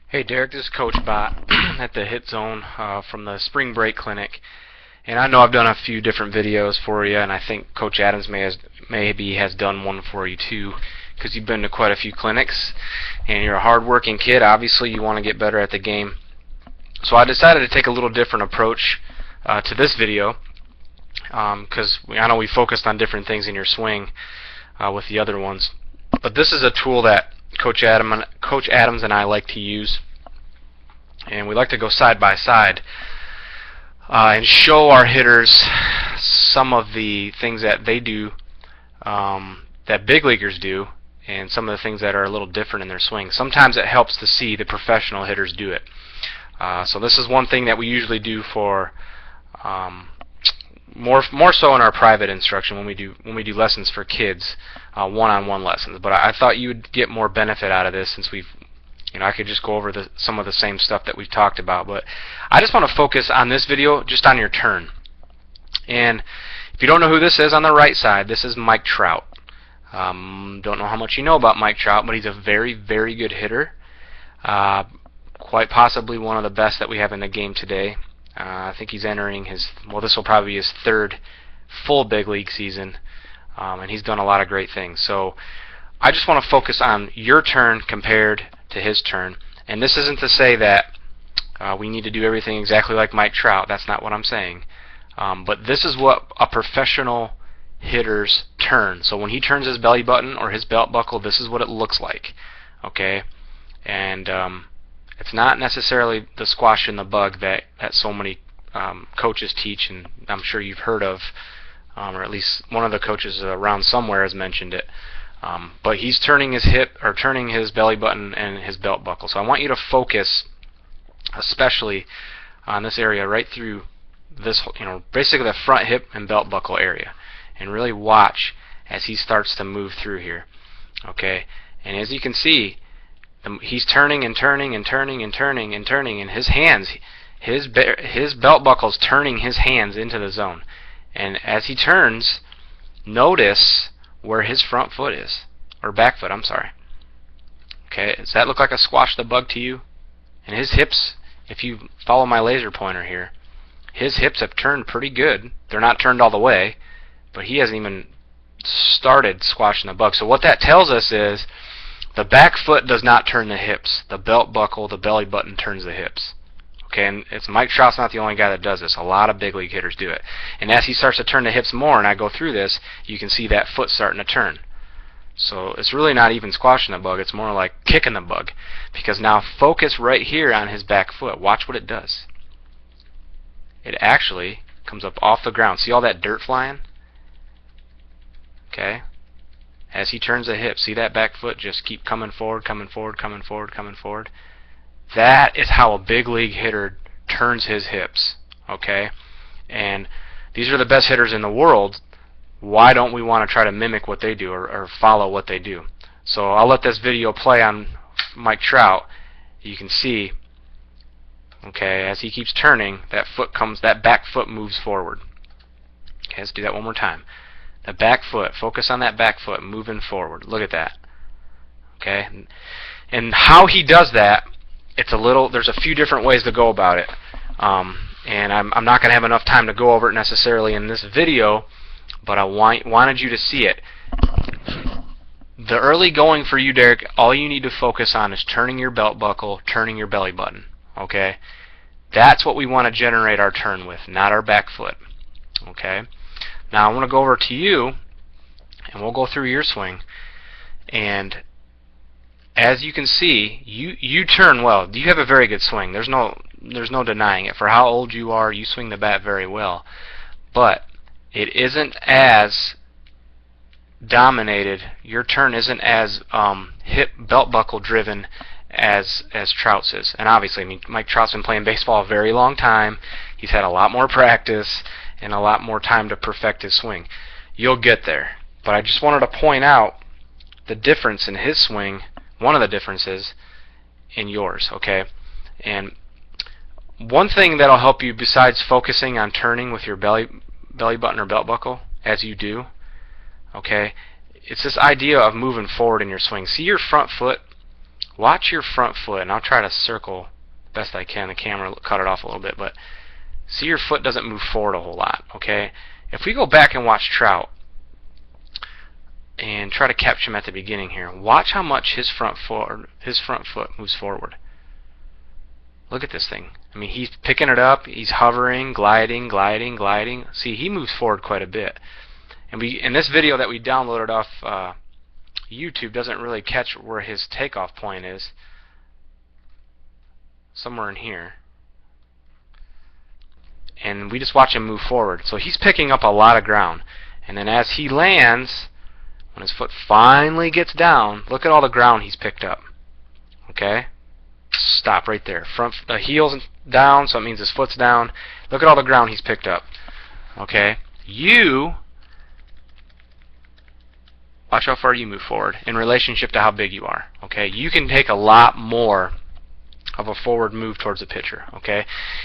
Hey Derrick, this is Coach Bot at the HitZone from the Spring Break Clinic. And I know I've done a few different videos for you, and I think Coach Adams maybe has done one for you too, because you've been to quite a few clinics, and you're a hard-working kid. Obviously, you want to get better at the game. So I decided to take a little different approach to this video, because I know we focused on different things in your swing with the other ones. But this is a tool that Coach Adams and I like to use, and we like to go side by side and show our hitters some of the things that they do that big leaguers do, and some of the things that are a little different in their swing. Sometimes it helps to see the professional hitters do it. So this is one thing that we usually do for more so in our private instruction when we do lessons for kids, one-on-one lessons. But I thought you would get more benefit out of this, since I could just go over some of the same stuff that we've talked about. But I just want to focus on this video just on your turn. And if you don't know who this is, on the right side, this is Mike Trout. Don't know how much you know about Mike Trout, but he's a very, very good hitter. Quite possibly one of the best that we have in the game today. I think he's entering this will probably be his third full big league season, and he's done a lot of great things. So I just want to focus on your turn compared to his turn. And this isn't to say that we need to do everything exactly like Mike Trout. That's not what I'm saying. But this is what a professional hitter's turn. So when he turns his belly button or his belt buckle, this is what it looks like. Okay? And it's not necessarily the squash and the bug that so many coaches teach, and I'm sure you've heard of, or at least one of the coaches around somewhere has mentioned it. But he's turning his hip, or turning his belly button and his belt buckle. So I want you to focus especially on this area right through this, basically the front hip and belt buckle area, and really watch as he starts to move through here. Okay? And as you can see, he's turning and turning and turning and turning and turning, and his hands, his belt buckle's turning his hands into the zone. And as he turns, notice where his front foot is, or back foot, I'm sorry. Okay, does that look like a squash the bug to you? And his hips, if you follow my laser pointer here, his hips have turned pretty good. They're not turned all the way, but he hasn't even started squashing the bug. So what that tells us is the back foot does not turn the hips. The belt buckle, the belly button turns the hips. Okay, and Mike Trout's not the only guy that does this. A lot of big league hitters do it. And as he starts to turn the hips more, and I go through this, you can see that foot starting to turn. So it's really not even squashing the bug. It's more like kicking the bug. Because now focus right here on his back foot. Watch what it does. It actually comes up off the ground. See all that dirt flying? Okay. As he turns the hip, see that back foot just keep coming forward, coming forward, coming forward, coming forward. That is how a big league hitter turns his hips. Okay? And these are the best hitters in the world. Why don't we want to try to mimic what they do, or follow what they do? So I'll let this video play on Mike Trout. You can see, okay, as he keeps turning, that back foot moves forward. Okay, let's do that one more time. The back foot, focus on that back foot moving forward. Look at that. Okay? And how he does that, there's a few different ways to go about it. And I'm not going to have enough time to go over it necessarily in this video, but I wanted you to see it. The early going for you, Derrick, all you need to focus on is turning your belt buckle, turning your belly button. Okay? That's what we want to generate our turn with, not our back foot. Okay? Now I want to go over to you, and we'll go through your swing. And as you can see, you turn well. You have a very good swing. There's no denying it. For how old you are, you swing the bat very well. But it isn't as dominated. Your turn isn't as hip belt buckle driven as Trout's is. And obviously, I mean, Mike Trout's been playing baseball a very long time. He's had a lot more practice and a lot more time to perfect his swing. You'll get there. But I just wanted to point out the difference in his swing, one of the differences in yours, okay? And one thing that'll help you besides focusing on turning with your belly button or belt buckle, as you do, okay, it's this idea of moving forward in your swing. See your front foot watch your front foot, and I'll try to circle best I can. The camera cut it off a little bit, but see your foot doesn't move forward a whole lot. Okay, if we go back and watch Trout and try to capture him at the beginning here, watch how much his front foot moves forward. Look at this thing. I mean, he's picking it up, he's hovering, gliding, gliding, gliding. See, he moves forward quite a bit. And in this video that we downloaded off YouTube doesn't really catch where his takeoff point is. Somewhere in here. And we just watch him move forward. So he's picking up a lot of ground. And then as he lands, when his foot finally gets down, look at all the ground he's picked up. Okay? Stop right there. The heel's down, so it means his foot's down. Look at all the ground he's picked up. Okay? Watch how far you move forward in relationship to how big you are. Okay? You can take a lot more of a forward move towards the pitcher. Okay?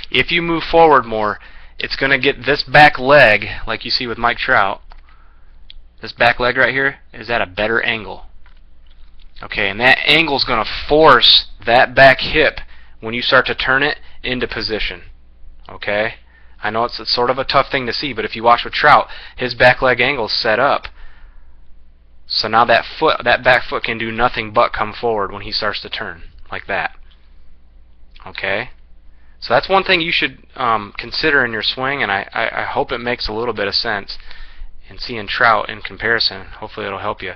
If you move forward more, it's going to get this back leg, like you see with Mike Trout. This back leg right here is at a better angle. Okay, and that angle is going to force that back hip, when you start to turn it, into position. Okay? I know it's sort of a tough thing to see, but if you watch with Trout, his back leg angle is set up. So now that back foot can do nothing but come forward when he starts to turn, like that. Okay? So that's one thing you should consider in your swing, and I hope it makes a little bit of sense. And seeing Trout in comparison, hopefully it'll help you.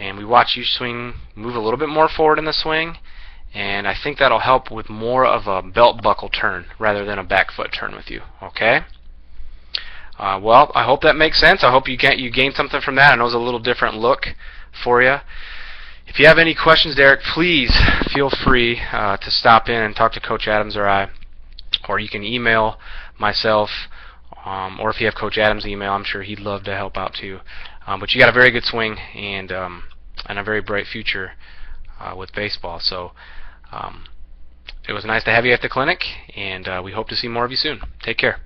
And we watch you swing, move a little bit more forward in the swing, and I think that'll help with more of a belt buckle turn rather than a back foot turn with you. Okay? Well, I hope that makes sense. I hope you gained something from that. I know it's a little different look for you. If you have any questions, Derrick, please feel free to stop in and talk to Coach Adams or I, or you can email myself, or if you have Coach Adams' email, I'm sure he'd love to help out too. But you got a very good swing and a very bright future with baseball. So it was nice to have you at the clinic, and we hope to see more of you soon. Take care.